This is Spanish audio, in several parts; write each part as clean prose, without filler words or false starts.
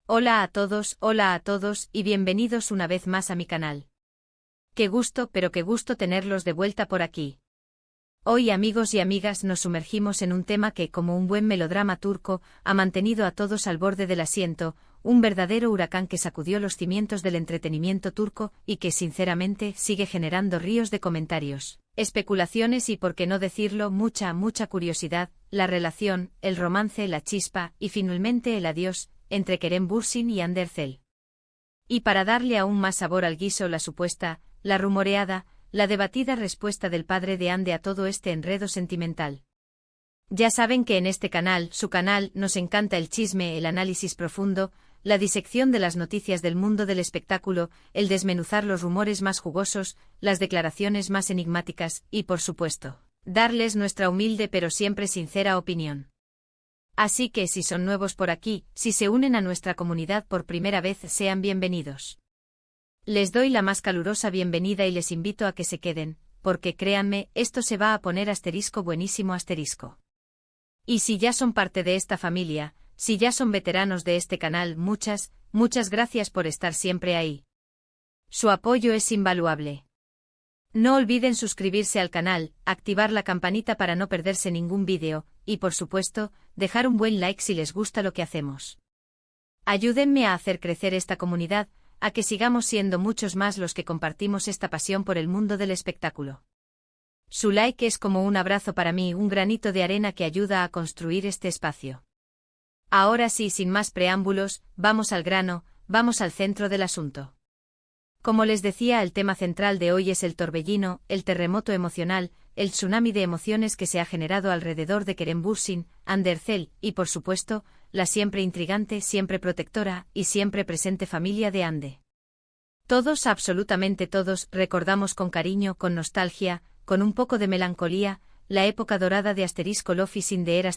Hola a todos y bienvenidos una vez más a mi canal. Qué gusto, pero qué gusto tenerlos de vuelta por aquí. Hoy, amigos y amigas, nos sumergimos en un tema que, como un buen melodrama turco, ha mantenido a todos al borde del asiento, un verdadero huracán que sacudió los cimientos del entretenimiento turco y que, sinceramente, sigue generando ríos de comentarios, especulaciones y, por qué no decirlo, mucha curiosidad, la relación, el romance, la chispa y finalmente el adiós entre Kerem Bürsin y Hande Erçel. Y para darle aún más sabor al guiso, la supuesta, la rumoreada, la debatida respuesta del padre de Hande a todo este enredo sentimental. Ya saben que en este canal, su canal, nos encanta el chisme, el análisis profundo, la disección de las noticias del mundo del espectáculo, el desmenuzar los rumores más jugosos, las declaraciones más enigmáticas y, por supuesto, darles nuestra humilde pero siempre sincera opinión. Así que si son nuevos por aquí, si se unen a nuestra comunidad por primera vez, sean bienvenidos. Les doy la más calurosa bienvenida y les invito a que se queden, porque créanme, esto se va a poner buenísimo. Y si ya son parte de esta familia, si ya son veteranos de este canal, muchas gracias por estar siempre ahí. Su apoyo es invaluable. No olviden suscribirse al canal, activar la campanita para no perderse ningún vídeo, y por supuesto, dejar un buen like si les gusta lo que hacemos. Ayúdenme a hacer crecer esta comunidad, a que sigamos siendo muchos más los que compartimos esta pasión por el mundo del espectáculo. Su like es como un abrazo para mí, un granito de arena que ayuda a construir este espacio. Ahora sí, sin más preámbulos, vamos al grano, vamos al centro del asunto. Como les decía, el tema central de hoy es el torbellino, el terremoto emocional, el tsunami de emociones que se ha generado alrededor de Kerem Bürsin, Hande Erçel y, por supuesto, la siempre intrigante, siempre protectora y siempre presente familia de Hande. Todos, absolutamente todos, recordamos con cariño, con nostalgia, con un poco de melancolía, la época dorada de Love is in the Air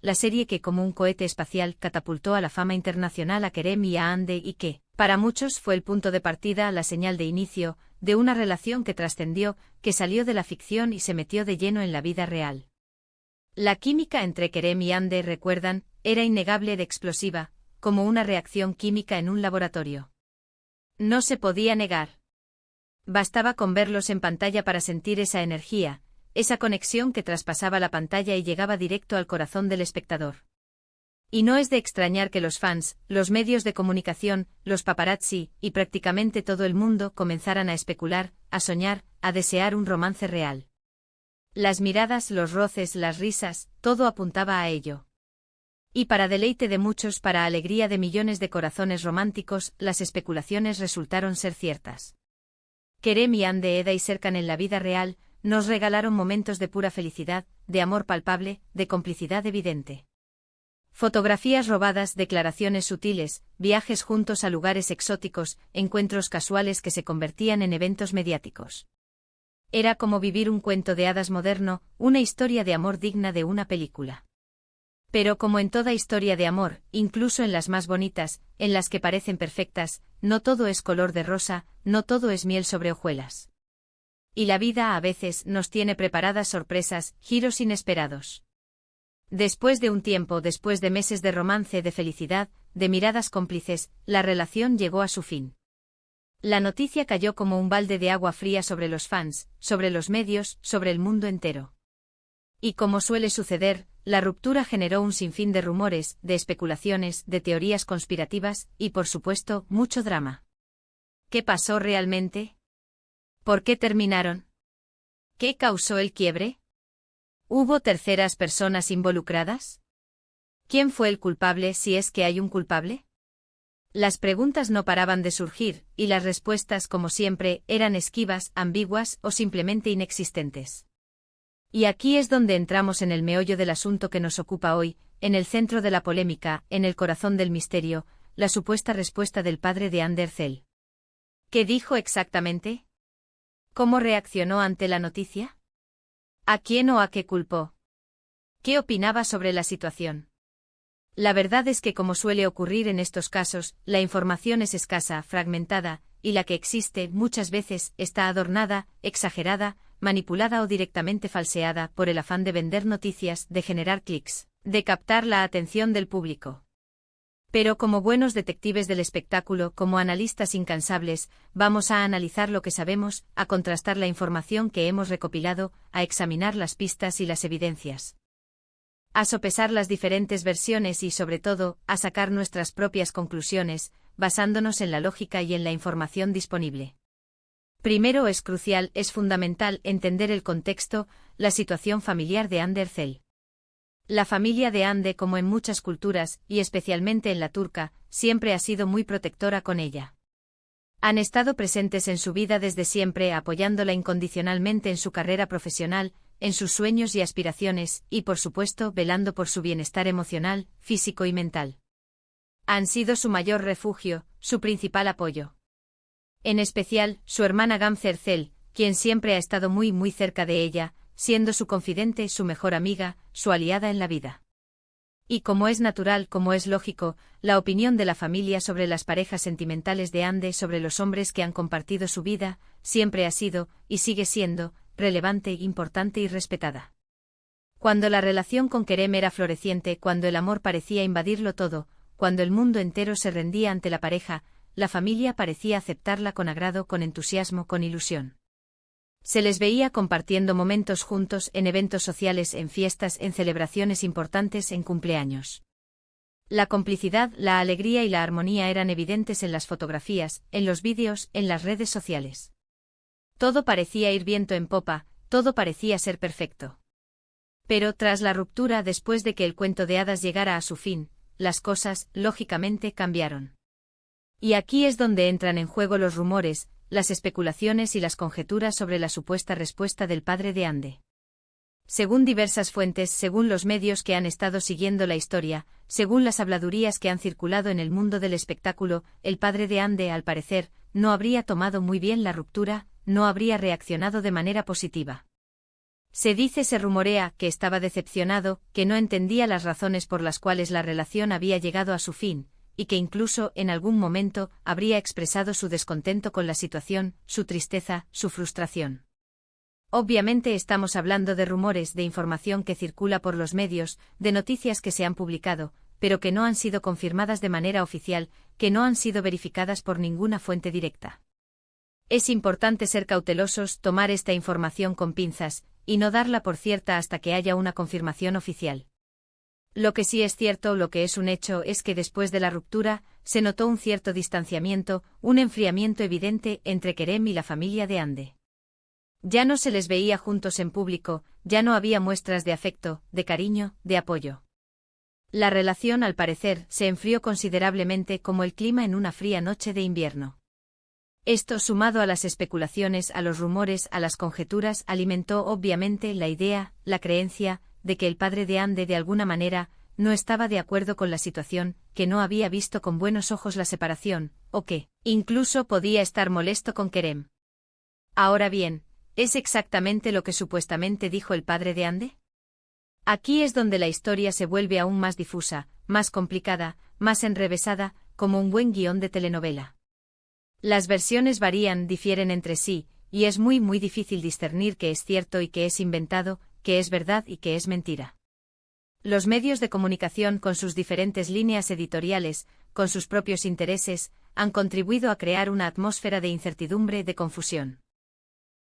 la serie que como un cohete espacial catapultó a la fama internacional a Kerem y a Hande y que, para muchos, fue el punto de partida, la señal de inicio, de una relación que trascendió, que salió de la ficción y se metió de lleno en la vida real. La química entre Kerem y Hande, recuerdan, era innegable de explosiva, como una reacción química en un laboratorio. No se podía negar. Bastaba con verlos en pantalla para sentir esa energía, esa conexión que traspasaba la pantalla y llegaba directo al corazón del espectador. Y no es de extrañar que los fans, los medios de comunicación, los paparazzi y prácticamente todo el mundo comenzaran a especular, a soñar, a desear un romance real. Las miradas, los roces, las risas, todo apuntaba a ello. Y para deleite de muchos, para alegría de millones de corazones románticos, las especulaciones resultaron ser ciertas. Kerem y Hande Eda y Serkan en la vida real, nos regalaron momentos de pura felicidad, de amor palpable, de complicidad evidente. Fotografías robadas, declaraciones sutiles, viajes juntos a lugares exóticos, encuentros casuales que se convertían en eventos mediáticos. Era como vivir un cuento de hadas moderno, una historia de amor digna de una película. Pero como en toda historia de amor, incluso en las más bonitas, en las que parecen perfectas, no todo es color de rosa, no todo es miel sobre hojuelas. Y la vida a veces nos tiene preparadas sorpresas, giros inesperados. Después de un tiempo, después de meses de romance, de felicidad, de miradas cómplices, la relación llegó a su fin. La noticia cayó como un balde de agua fría sobre los fans, sobre los medios, sobre el mundo entero. Y como suele suceder, la ruptura generó un sinfín de rumores, de especulaciones, de teorías conspirativas y, por supuesto, mucho drama. ¿Qué pasó realmente? ¿Por qué terminaron? ¿Qué causó el quiebre? ¿Hubo terceras personas involucradas? ¿Quién fue el culpable, si es que hay un culpable? Las preguntas no paraban de surgir, y las respuestas, como siempre, eran esquivas, ambiguas o simplemente inexistentes. Y aquí es donde entramos en el meollo del asunto que nos ocupa hoy, en el centro de la polémica, en el corazón del misterio, la supuesta respuesta del padre de Hande Erçel. ¿Qué dijo exactamente? ¿Cómo reaccionó ante la noticia? ¿A quién o a qué culpó? ¿Qué opinaba sobre la situación? La verdad es que, como suele ocurrir en estos casos, la información es escasa, fragmentada, y la que existe, muchas veces, está adornada, exagerada, manipulada o directamente falseada por el afán de vender noticias, de generar clics, de captar la atención del público. Pero como buenos detectives del espectáculo, como analistas incansables, vamos a analizar lo que sabemos, a contrastar la información que hemos recopilado, a examinar las pistas y las evidencias, a sopesar las diferentes versiones y, sobre todo, a sacar nuestras propias conclusiones, basándonos en la lógica y en la información disponible. Primero es crucial, es fundamental entender el contexto, la situación familiar de Hande Erçel. La familia de Hande, como en muchas culturas, y especialmente en la turca, siempre ha sido muy protectora con ella. Han estado presentes en su vida desde siempre, apoyándola incondicionalmente en su carrera profesional, en sus sueños y aspiraciones, y por supuesto, velando por su bienestar emocional, físico y mental. Han sido su mayor refugio, su principal apoyo. En especial, su hermana Gamze Erçel, quien siempre ha estado muy cerca de ella, siendo su confidente, su mejor amiga, su aliada en la vida. Y como es natural, como es lógico, la opinión de la familia sobre las parejas sentimentales de Hande, sobre los hombres que han compartido su vida, siempre ha sido, y sigue siendo, relevante, importante y respetada. Cuando la relación con Kerem era floreciente, cuando el amor parecía invadirlo todo, cuando el mundo entero se rendía ante la pareja, la familia parecía aceptarla con agrado, con entusiasmo, con ilusión. Se les veía compartiendo momentos juntos en eventos sociales, en fiestas, en celebraciones importantes, en cumpleaños. La complicidad, la alegría y la armonía eran evidentes en las fotografías, en los vídeos, en las redes sociales. Todo parecía ir viento en popa, todo parecía ser perfecto. Pero tras la ruptura, después de que el cuento de hadas llegara a su fin, las cosas, lógicamente, cambiaron. Y aquí es donde entran en juego los rumores, las especulaciones y las conjeturas sobre la supuesta respuesta del padre de Hande. Según diversas fuentes, según los medios que han estado siguiendo la historia, según las habladurías que han circulado en el mundo del espectáculo, el padre de Hande, al parecer, no habría tomado muy bien la ruptura, no habría reaccionado de manera positiva. Se rumorea, que estaba decepcionado, que no entendía las razones por las cuales la relación había llegado a su fin, y que incluso, en algún momento, habría expresado su descontento con la situación, su tristeza, su frustración. Obviamente estamos hablando de rumores, de información que circula por los medios, de noticias que se han publicado, pero que no han sido confirmadas de manera oficial, que no han sido verificadas por ninguna fuente directa. Es importante ser cautelosos, tomar esta información con pinzas, y no darla por cierta hasta que haya una confirmación oficial. Lo que sí es cierto, lo que es un hecho, es que después de la ruptura, se notó un cierto distanciamiento, un enfriamiento evidente entre Kerem y la familia de Hande. Ya no se les veía juntos en público, ya no había muestras de afecto, de cariño, de apoyo. La relación, al parecer, se enfrió considerablemente como el clima en una fría noche de invierno. Esto, sumado a las especulaciones, a los rumores, a las conjeturas, alimentó obviamente la idea, la creencia, de que el padre de Hande de alguna manera no estaba de acuerdo con la situación, que no había visto con buenos ojos la separación, o que, incluso, podía estar molesto con Kerem. Ahora bien, ¿es exactamente lo que supuestamente dijo el padre de Hande? Aquí es donde la historia se vuelve aún más difusa, más complicada, más enrevesada, como un buen guión de telenovela. Las versiones varían, difieren entre sí, y es muy difícil discernir qué es cierto y qué es inventado, qué es verdad y qué es mentira. Los medios de comunicación, con sus diferentes líneas editoriales, con sus propios intereses, han contribuido a crear una atmósfera de incertidumbre, de confusión.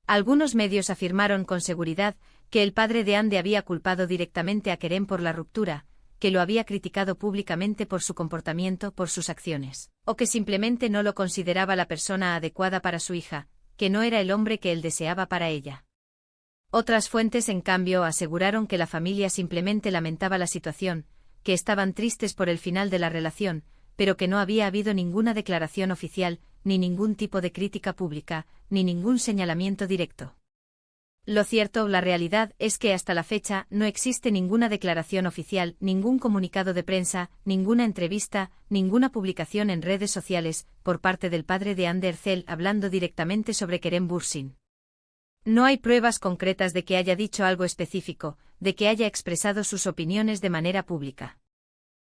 Algunos medios afirmaron con seguridad que el padre de Hande había culpado directamente a Kerem por la ruptura, que lo había criticado públicamente por su comportamiento, por sus acciones, o que simplemente no lo consideraba la persona adecuada para su hija, que no era el hombre que él deseaba para ella. Otras fuentes, en cambio, aseguraron que la familia simplemente lamentaba la situación, que estaban tristes por el final de la relación, pero que no había habido ninguna declaración oficial, ni ningún tipo de crítica pública, ni ningún señalamiento directo. Lo cierto, la realidad, es que hasta la fecha no existe ninguna declaración oficial, ningún comunicado de prensa, ninguna entrevista, ninguna publicación en redes sociales, por parte del padre de Hande Erçel hablando directamente sobre Kerem Bürsin. No hay pruebas concretas de que haya dicho algo específico, de que haya expresado sus opiniones de manera pública.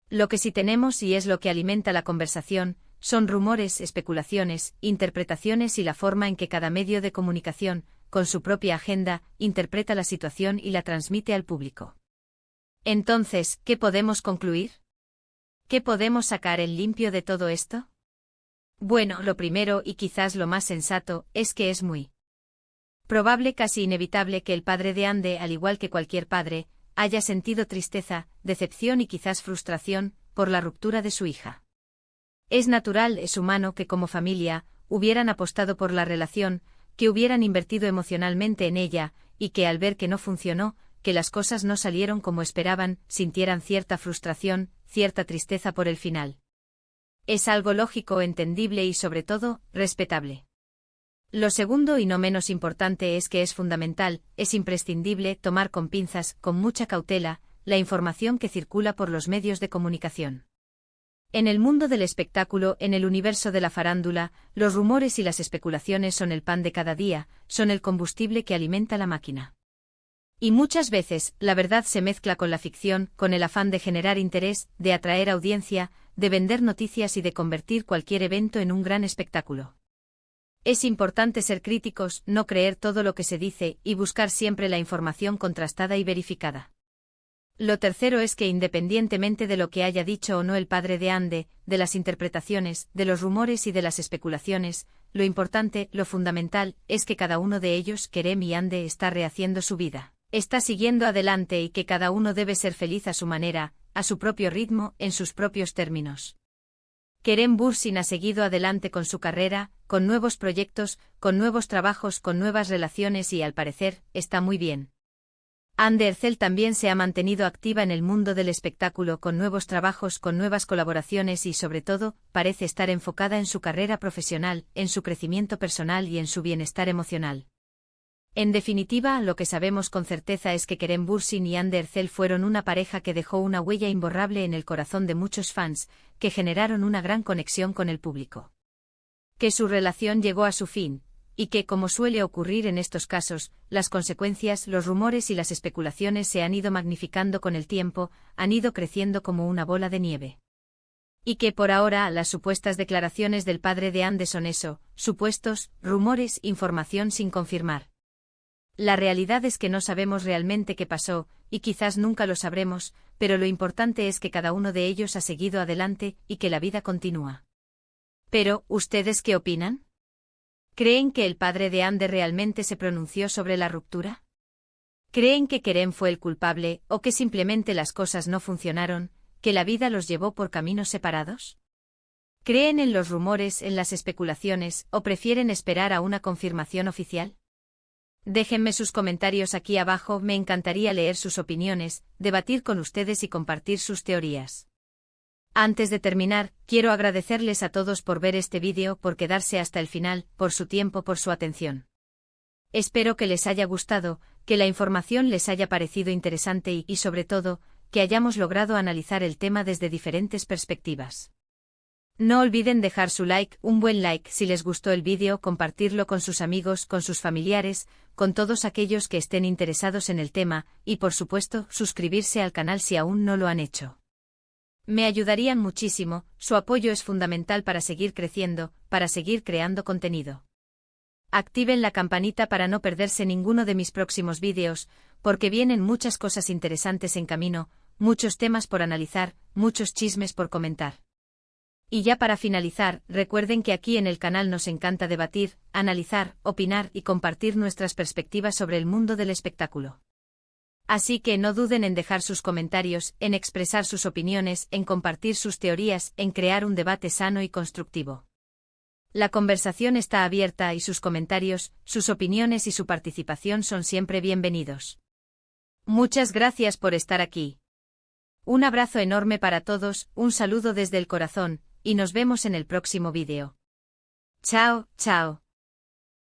Lo que sí tenemos, y es lo que alimenta la conversación, son rumores, especulaciones, interpretaciones y la forma en que cada medio de comunicación, con su propia agenda, interpreta la situación y la transmite al público. Entonces, ¿qué podemos concluir? ¿Qué podemos sacar en limpio de todo esto? Bueno, lo primero y quizás lo más sensato, es que es muy probable, casi inevitable, que el padre de Andy, al igual que cualquier padre, haya sentido tristeza, decepción y quizás frustración por la ruptura de su hija. Es natural, es humano que como familia hubieran apostado por la relación, que hubieran invertido emocionalmente en ella, y que al ver que no funcionó, que las cosas no salieron como esperaban, sintieran cierta frustración, cierta tristeza por el final. Es algo lógico, entendible y sobre todo, respetable. Lo segundo y no menos importante es que es fundamental, es imprescindible tomar con pinzas, con mucha cautela, la información que circula por los medios de comunicación. En el mundo del espectáculo, en el universo de la farándula, los rumores y las especulaciones son el pan de cada día, son el combustible que alimenta la máquina. Y muchas veces, la verdad se mezcla con la ficción, con el afán de generar interés, de atraer audiencia, de vender noticias y de convertir cualquier evento en un gran espectáculo. Es importante ser críticos, no creer todo lo que se dice, y buscar siempre la información contrastada y verificada. Lo tercero es que independientemente de lo que haya dicho o no el padre de Andy, de las interpretaciones, de los rumores y de las especulaciones, lo importante, lo fundamental, es que cada uno de ellos, Kerem y Andy, está rehaciendo su vida, está siguiendo adelante y que cada uno debe ser feliz a su manera, a su propio ritmo, en sus propios términos. Kerem Bürsin ha seguido adelante con su carrera, con nuevos proyectos, con nuevos trabajos, con nuevas relaciones y al parecer, está muy bien. Hande Erçel también se ha mantenido activa en el mundo del espectáculo con nuevos trabajos, con nuevas colaboraciones y sobre todo, parece estar enfocada en su carrera profesional, en su crecimiento personal y en su bienestar emocional. En definitiva, lo que sabemos con certeza es que Kerem Bürsin y Hande Erçel fueron una pareja que dejó una huella imborrable en el corazón de muchos fans, que generaron una gran conexión con el público. Que su relación llegó a su fin, y que, como suele ocurrir en estos casos, las consecuencias, los rumores y las especulaciones se han ido magnificando con el tiempo, han ido creciendo como una bola de nieve. Y que por ahora las supuestas declaraciones del padre de Andy son eso, supuestos, rumores, información sin confirmar. La realidad es que no sabemos realmente qué pasó, y quizás nunca lo sabremos, pero lo importante es que cada uno de ellos ha seguido adelante y que la vida continúa. Pero, ¿ustedes qué opinan? ¿Creen que el padre de Andy realmente se pronunció sobre la ruptura? ¿Creen que Kerem fue el culpable, o que simplemente las cosas no funcionaron, que la vida los llevó por caminos separados? ¿Creen en los rumores, en las especulaciones, o prefieren esperar a una confirmación oficial? Déjenme sus comentarios aquí abajo, me encantaría leer sus opiniones, debatir con ustedes y compartir sus teorías. Antes de terminar, quiero agradecerles a todos por ver este vídeo, por quedarse hasta el final, por su tiempo, por su atención. Espero que les haya gustado, que la información les haya parecido interesante y sobre todo, que hayamos logrado analizar el tema desde diferentes perspectivas. No olviden dejar su like, un buen like si les gustó el vídeo, compartirlo con sus amigos, con sus familiares, con todos aquellos que estén interesados en el tema, y por supuesto, suscribirse al canal si aún no lo han hecho. Me ayudarían muchísimo, su apoyo es fundamental para seguir creciendo, para seguir creando contenido. Activen la campanita para no perderse ninguno de mis próximos vídeos, porque vienen muchas cosas interesantes en camino, muchos temas por analizar, muchos chismes por comentar. Y ya para finalizar, recuerden que aquí en el canal nos encanta debatir, analizar, opinar y compartir nuestras perspectivas sobre el mundo del espectáculo. Así que no duden en dejar sus comentarios, en expresar sus opiniones, en compartir sus teorías, en crear un debate sano y constructivo. La conversación está abierta y sus comentarios, sus opiniones y su participación son siempre bienvenidos. Muchas gracias por estar aquí. Un abrazo enorme para todos, un saludo desde el corazón, y nos vemos en el próximo vídeo. Chao, chao.